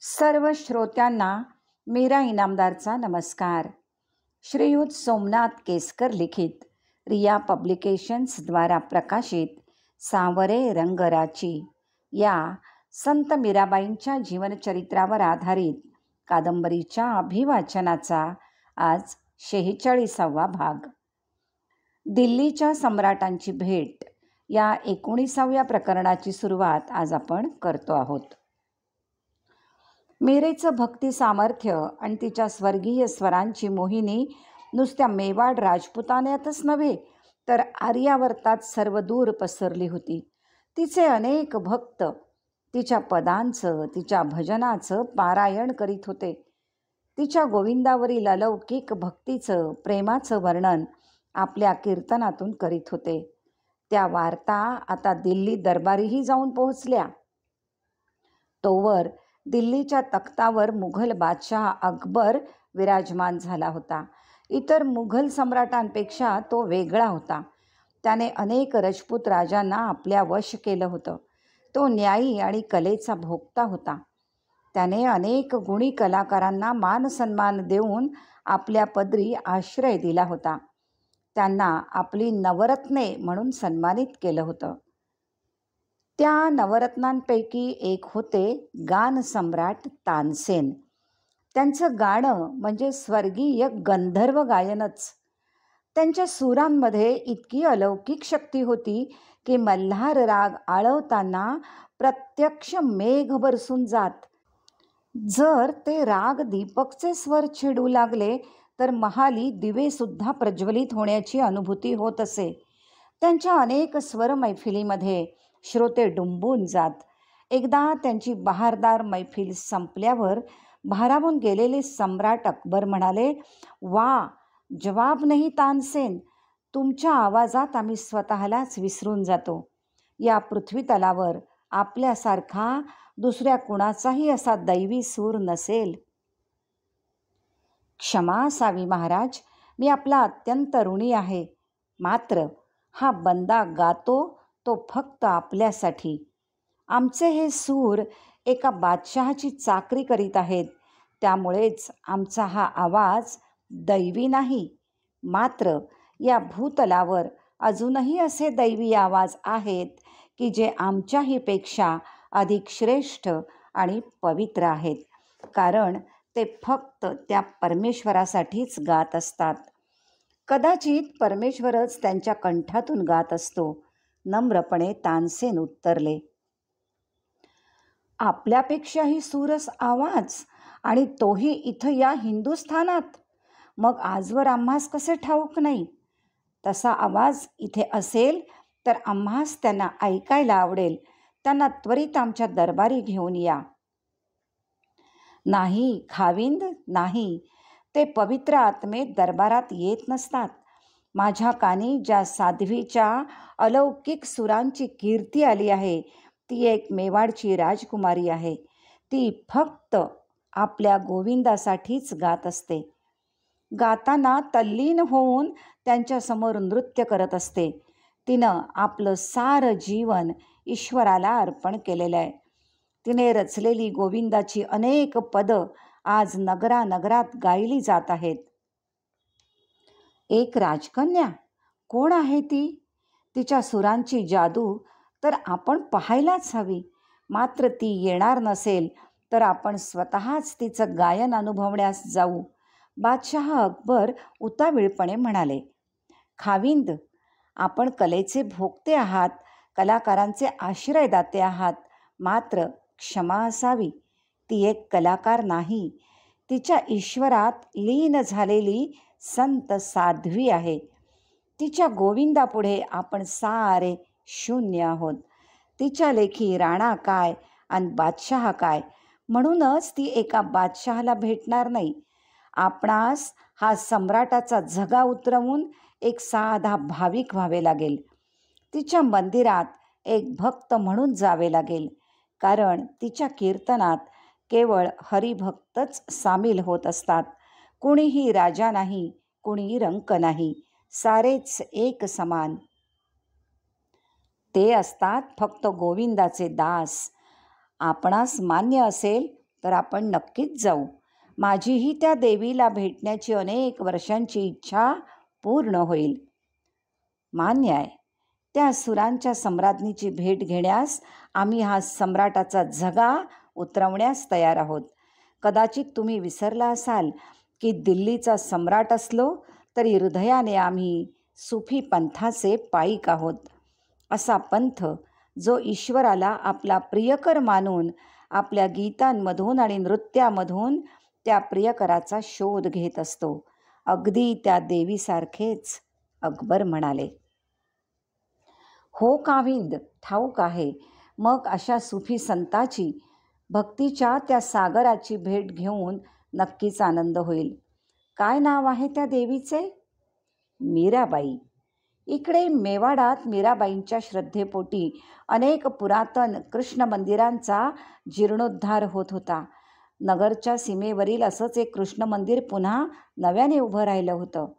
सर्व श्रोत्यांना मीरा इनामदारचा नमस्कार. श्रीयुत सोमनाथ केसकर लिखित रिया पब्लिकेशन्सद्वारा प्रकाशित सांवरे रंगराची या संत मीराबाईंच्या जीवनचरित्रावर आधारित कादंबरीच्या अभिवाचनाचा आज 46वा भाग. दिल्लीच्या सम्राटांची भेट या 19व्या प्रकरणाची सुरुवात आज आपण करतो आहोत. मीरेचं भक्ती सामर्थ्य आणि तिच्या स्वर्गीय स्वरांची मोहिनी नुसत्या मेवाड राजपुतान्यातच नव्हे तर आर्यावर्तात सर्वदूर पसरली होती. तिचे अनेक भक्त तिच्या पदांचं, तिच्या भजनाचं पारायण करीत होते. तिच्या गोविंदावरील अलौकिक भक्तीचं, प्रेमाचं वर्णन आपल्या कीर्तनातून करीत होते. त्या वार्ता आता दिल्ली दरबारीही जाऊन पोहोचल्या. तोवर दिल्लीच्या तख्तावर मुघल बादशाह अकबर विराजमान झाला होता. इतर मुघल सम्राटांपेक्षा तो वेगळा होता. त्याने अनेक राजपूत राजांना आपल्या वश केलं होतं. तो न्यायी आणि कलेचा भोक्ता होता. त्याने अनेक गुणी कलाकारांना मान सन्मान देऊन आपल्या पदरी आश्रय दिला होता. त्यांना आपली नवरत्ने म्हणून सन्मानित केलं होतं. त्या नवरत्नांपैकी एक होते गान सम्राट तानसेन. त्यांचं गाणं म्हणजे स्वर्गीय गंधर्व गायनच. त्यांच्या सुरांमध्ये इतकी अलौकिक शक्ती होती की मल्हार राग आळवताना प्रत्यक्ष मेघ बरसून जात. जर ते राग दीपकचे स्वर छेडू लागले तर महाली दिवेसुद्धा प्रज्वलित होण्याची अनुभूती होत असे. त्यांच्या अनेक स्वर मैफिलीमध्ये श्रोते डुंबून जात. एकदा त्यांची बहारदार मैफिल संपल्यावर भारावून गेलेले सम्राट अकबर म्हणाले, वा, जवाब नाही तानसेन, तुमच्या आवाजात आम्ही स्वतःलाच विसरून जातो. या पृथ्वी तलावर आपल्यासारखा दुसऱ्या कुणाचाही असा दैवी सूर नसेल. क्षमा असावी महाराज, मी आपला अत्यंत ऋणी आहे. मात्र हा बंदा गातो तो फक्त आपल्यासाठी. आमचे हे सूर एका बादशहाची चाकरी करीत आहेत. त्यामुळेच आमचा हा आवाज दैवी नाही. मात्र या भूतलावर अजूनही असे दैवी आवाज आहेत की जे आमच्याहीपेक्षा अधिक श्रेष्ठ आणि पवित्र आहेत. कारण ते फक्त त्या परमेश्वरासाठीच गात असतात. कदाचित परमेश्वरच त्यांच्या कंठातून गात असतो. नम्रपणे तानसेन उत्तरले. आपल्यापेक्षाही सुरस आवाज, आणि तोही इथं या हिंदुस्थानात. मग आजवर आम्हास कसे ठाऊक नाही? तसा आवाज इथे असेल तर आम्हास त्यांना ऐकायला आवडेल. त्यांना त्वरित आमच्या दरबारी घेऊन या. नाही खाविंद, नाही. ते पवित्र आत्मे दरबारात येत नसतात. माझ्या कानी ज्या साध्वीच्या अलौकिक सुरांची कीर्ती आली आहे ती एक मेवाडची राजकुमारी आहे. ती फक्त आपल्या गोविंदासाठीच गात असते. गाताना तल्लीन होऊन त्यांच्यासमोर नृत्य करत असते. तिनं आपलं सारं जीवन ईश्वराला अर्पण केलेलं आहे. तिने रचलेली गोविंदाची अनेक पदं आज नगरानगरात गायली जात आहेत. एक राजकन्या? कोण आहे ती? तिच्या सुरांची जादू तर आपण पाहायलाच हवी. मात्र ती येणार नसेल तर आपण स्वतःच तिचं गायन अनुभवण्यास जाऊ. बादशहा अकबर उतावीळपणे म्हणाले. खाविंद, आपण कलेचे भोक्ते आहात, कलाकारांचे आश्रयदाते आहात. मात्र क्षमा असावी, ती एक कलाकार नाही. तिच्या ईश्वरात लीन झालेली संत साध्वी आहे. तिच्या गोविंदापुढे आपण सारे शून्य आहोत. तिच्या लेखी राणा काय आणि बादशहा काय, म्हणूनच ती एका बादशहाला भेटणार नाही. आपणास हा सम्राटाचा झगा उतरवून एक साधा भाविक व्हावे लागेल. तिच्या मंदिरात एक भक्त म्हणून जावे लागेल. कारण तिच्या कीर्तनात केवळ हरिभक्तच सामील होत असतात. कुणीही राजा नाही, कुणी रंक नाही, सारेच एक समान. ते असतात फक्त गोविंदाचे दास. आपणास मान्य असेल तर आपण नक्कीच जाऊ. माझीही त्या देवीला भेटण्याची अनेक वर्षांची इच्छा पूर्ण होईल. मान्य आहे. त्या असुरांच्या सम्राज्ञीची भेट घेण्यास आम्ही हा सम्राटाचा झगा उतरवण्यास तयार आहोत. कदाचित तुम्ही विसरला असाल की दिल्लीचा सम्राट असलो तरी हृदयाने आम्ही सुफी पंथाचे पाईक आहोत. असा पंथ जो ईश्वराला आपला प्रियकर मानून आपल्या गीतांमधून आणि नृत्यामधून त्या प्रियकराचा शोध घेत असतो. अगदी त्या देवीसारखेच. अकबर म्हणाले. हो काविंद, ठाऊक आहे. मग अशा सुफी संताची, भक्तीच्या त्या सागराची भेट घेऊन नक्कीच आनंद होईल. काय नाव आहे त्या देवीचे? मीराबाई. इकडे मेवाडात मीराबाईंच्या श्रद्धेपोटी अनेक पुरातन कृष्ण मंदिरांचा जीर्णोद्धार होत होता. नगरच्या सीमेवरील असंच एक कृष्ण मंदिर पुन्हा नव्याने उभं राहिलं होतं.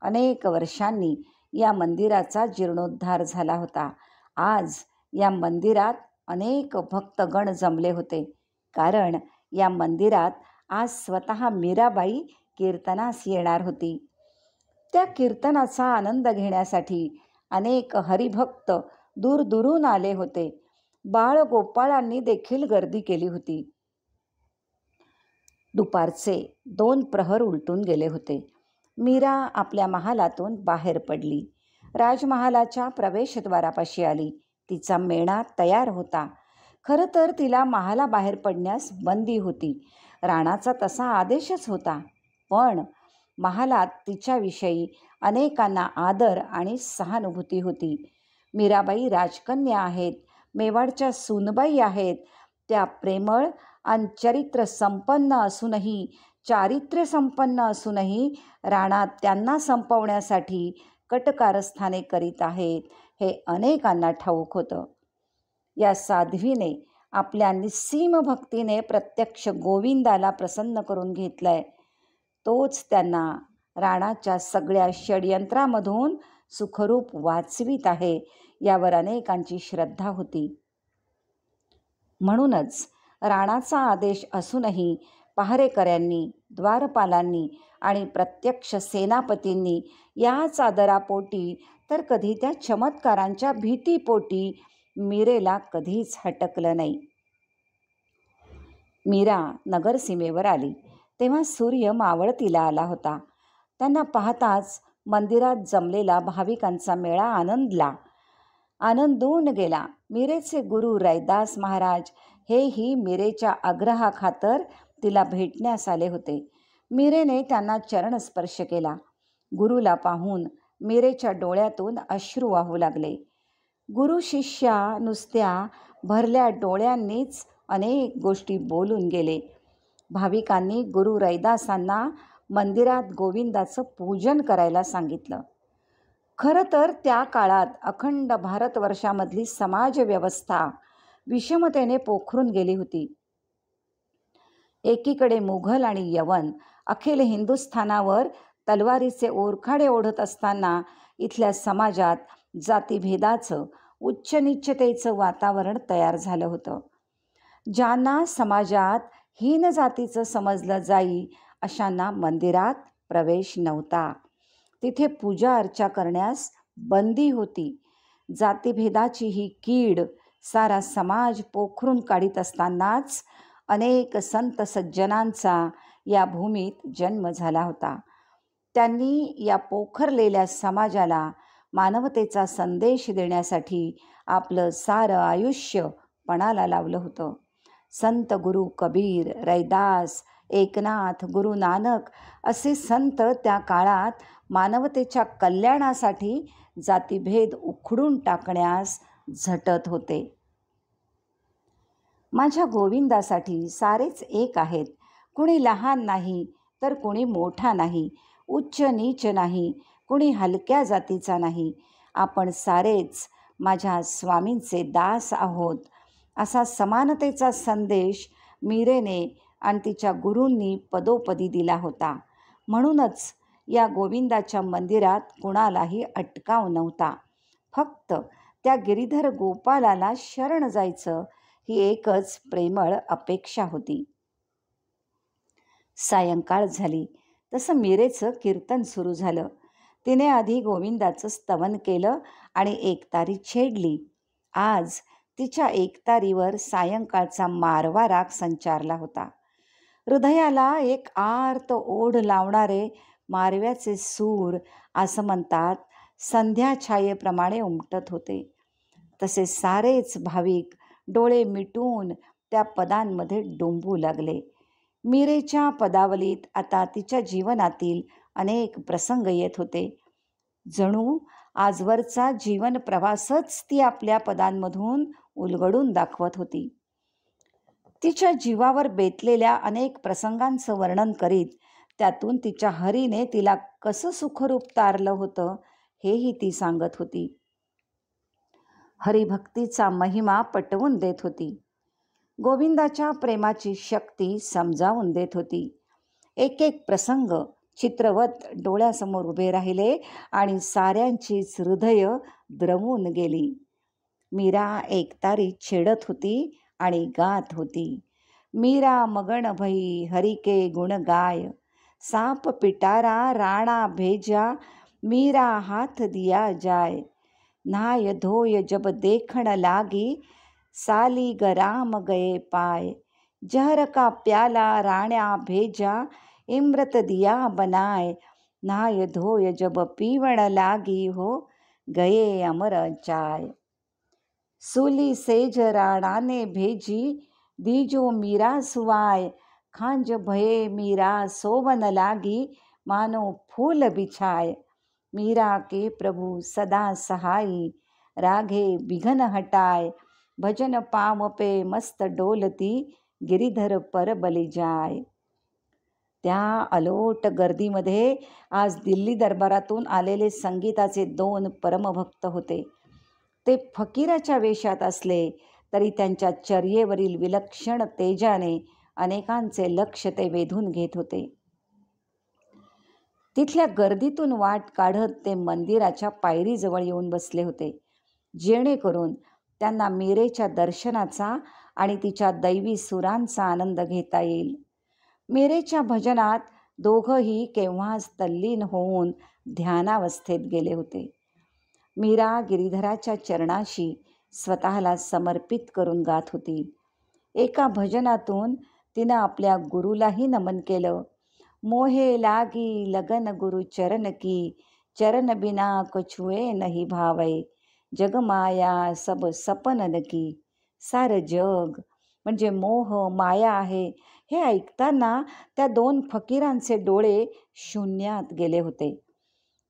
अनेक वर्षांनी या मंदिराचा जीर्णोद्धार झाला होता. आज या मंदिरात अनेक भक्तगण जमले होते, कारण या मंदिरात आज स्वतः मीराबाई कीर्तनास येणार होती. त्या कीर्तनाचा आनंद घेण्यासाठी अनेक हरिभक्त दूरदूरून आले होते. बाळगोपाळांनी देखील गर्दी केली होती. दुपारचे 2 प्रहर उलटून गेले होते. मीरा आपल्या महालातून बाहेर पडली. राजमहालाच्या प्रवेशद्वारापाशी आली. तिचा मेणा तयार होता. खरं तर तिला महालाबाहेर पडण्यास बंदी होती. राणाचा तसा आदेशच होता. पण महालात तिच्याविषयी अनेकांना आदर आणि सहानुभूती होती. मीराबाई राजकन्या आहेत, मेवाडच्या सूनबाई आहेत. त्या प्रेमळ आणि चारित्र्य संपन्न असूनही राणा त्यांना संपवण्यासाठी कटकारस्थाने करीत आहेत, हे अनेकांना ठाऊक होतं. या साध्वीने आपल्या निस्सीम भक्तीने प्रत्यक्ष गोविंदाला प्रसन्न करून घेतलंय. तोच त्यांना राणाच्या सगळ्या षडयंत्रामधून सुखरूप वाचवीत आहे, यावर अनेकांची श्रद्धा होती. म्हणूनच राणाचा आदेश असूनही पहारेकऱ्यांनी, द्वारपालांनी आणि प्रत्यक्ष सेनापतींनी याच आदरापोटी तर कधी त्या चमत्कारांच्या भीतीपोटी मीरेला कधीच हटकलं नाही. मीरा नगरसीमेवर आली तेव्हा सूर्य मावळतीला आला होता. त्यांना पाहताच मंदिरात जमलेला भाविकांचा मेळा आनंदून गेला. मीरेचे गुरु रैदास महाराज हेही मीरेच्या आग्रहाखातर तिला भेटण्यास आले होते. मीरेने त्यांना चरणस्पर्श केला. गुरुला पाहून मीरेच्या डोळ्यातून अश्रू वाहू लागले. गुरु शिष्या नुसत्या भरल्या डोळ्यांनीच अनेक गोष्टी बोलून गेले. भाविकांनी गुरु रैदासांना मंदिरात गोविंदाचं पूजन करायला सांगितलं. खरं तर त्या काळात अखंड भारतवर्षामधली समाजव्यवस्था विषमतेने पोखरून गेली होती. एकीकडे मुघल आणि यवन अखिल हिंदुस्थानावर तलवारीचे ओरखाडे ओढत असताना इथल्या समाजात जातीभेदाचं, उच्चनीचतेचं वातावरण तयार झालं होतं. ज्यांना समाजात हीन जातीचं समजलं जाई अशांना मंदिरात प्रवेश नव्हता. तिथे पूजा अर्चा करण्यास बंदी होती. जातीभेदाची ही कीड सारा समाज पोखरून काढीत असतानाच अनेक संत सज्जनांचा या भूमीत जन्म झाला होता. त्यांनी या पोखरलेल्या समाजाला मानवतेचा संदेश देण्यासाठी आपलं सारं आयुष्य पणाला लावलं होतं. संत गुरु कबीर, रैदास, एकनाथ, गुरु नानक असे संत त्या काळात मानवतेच्या कल्याणासाठी जातीभेद उखडून टाकण्यास झटत होते. माझ्या गोविंदासाठी सारेच एक आहेत. कुणी लहान नाही तर कुणी मोठा नाही, उच्च नीच नाही, कुणी हलक्या जातीचा नाही. आपण सारेच माझ्या स्वामींचे दास आहोत, असा समानतेचा संदेश मीरेने आणि तिच्या गुरूंनी पदोपदी दिला होता. म्हणूनच या गोविंदाच्या मंदिरात कुणालाही अटकाव नव्हता. फक्त त्या गिरीधर गोपालाला शरण जायचं ही एकच प्रेमळ अपेक्षा होती. सायंकाळ झाली तसं मीरेचं कीर्तन सुरू झालं. तिने आधी गोविंदाचं स्तवन केलं आणि एकतारी छेडली. आज तिच्या एकतारीवर सायंकाळचा मारवा राग संचारला होता. हृदयाला एक आर्त ओढ लावणारे मारव्याचे सूर असं म्हणतात संध्या छायेप्रमाणे उमटत होते. तसे सारेच भाविक डोळे मिटून त्या पदांमध्ये डोंबू लागले. मीरेच्या पदावलीत आता तिच्या जीवनातील अनेक प्रसंग येत होते. जणू आजवरचा जीवन प्रवासच ती आपल्या पदांमधून उलगडून दाखवत होती. तिच्या जीवावर बेतलेल्या अनेक प्रसंगांचं वर्णन करीत त्यातून तिच्या हरीने तिला कसं सुखरूप तारलं होतं हेही ती सांगत होती. हरिभक्तीचा महिमा पटवून देत होती. गोविंदाच्या प्रेमाची शक्ती समजावून देत होती. एक एक प्रसंग चित्रवत डोळ्यासमोर उभे राहिले आणि साऱ्यांचीच हृदय द्रवून गेली. मीरा एकतारी छेडत होती आणि गात होती. मीरा मगन भई हरिके गुण गाय, साप पिटारा राणा भेजा, मीरा हाथ दिया जाय, नाय धोय जब देखण लागी, साली ग राम गए पाय, जहर का प्याला राण्या भेजा, इमृत दिया बनाय, नाय धोय जब पीवण लागी हो, गए अमर चाय. सूली सेज राणा ने भेजी, दीजो मीरा सुवाय, खांज भये मीरा सोवन लागी, मानो फूल बिछाय, मीरा के प्रभु सदा सहाई, राघे बिघन हटाय, भजन पाम पे मस्त डोलती, गिरीधर पर बली जाय. त्या अलोट गर्दीमध्ये आज दिल्ली दरबारातून आलेले संगीताचे 2 परमभक्त होते. ते फकीराच्या वेशात असले तरी त्यांच्या चर्येवरील विलक्षण तेजाने अनेकांचे लक्ष ते वेधून घेत होते. तिथल्या गर्दीतून वाट काढत ते मंदिराच्या पायरीजवळ येऊन बसले होते, जेणेकरून त्यांना मीरेच्या दर्शनाचा आणि तिच्या दैवी सुरांचा आनंद घेता येईल. मीरेच्या भजनात दोघंही केव्हाच तल्लीन होऊन ध्यानावस्थेत गेले होते. मीरा गिरीधराच्या चरणाशी स्वतःला समर्पित करून गात होती. एका भजनातून तिनं आपल्या गुरुलाही नमन केलं. मोहे लागी लगन गुरु चरण की, चरण बिना कछुए नहीं भावै, जगमाया सब सपन की. सारं जग म्हणजे मोह माया आहे हे ऐकताना त्या 2 फकीरांचे डोळे शून्यात गेले होते.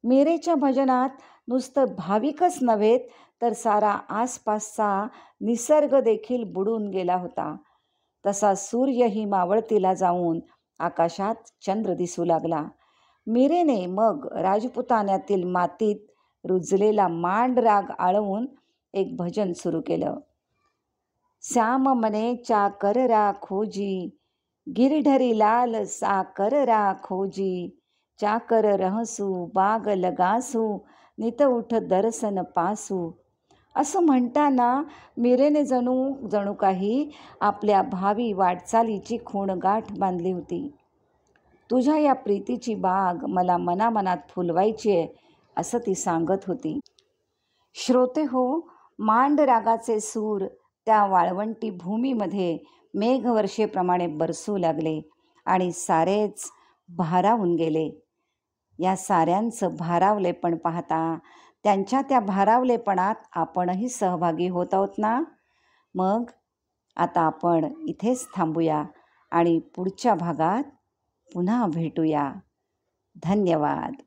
मीरेच्या भजनात नुसतं भाविकच नव्हे तर सारा आसपासचा निसर्ग देखील बुडून गेला होता. तसा सूर्यही मावळतीला जाऊन आकाशात चंद्र दिसू लागला. मीरेने मग राजपुतान्यातील मातीत रुजलेला मांड राग आळवून एक भजन सुरू केलं. श्याम मने चाकर राखोजी, गिरधरी लाल साकर राखोजी, चाकर रहसू बाग लगासू, नित उठ दर्शन पासू. असं म्हणताना मीरेने जणू काही आपल्या भावी वाटचालीची खूणगाठ बांधली होती. तुझ्या या प्रीतीची बाग मला मनामनात फुलवायची आहे असं ती सांगत होती. श्रोते हो, मांड रागाचे सूर त्या वाळवंटी भूमीमध्ये मेघवर्षेप्रमाणे बरसू लागले आणि सारेच भारावून गेले. या साऱ्यांचं भारावलेपण पाहता त्यांच्या त्या भारावलेपणात आपणही सहभागी होत आहोत ना. मग आता आपण इथेच थांबूया आणि पुढच्या भागात पुन्हा भेटूया. धन्यवाद.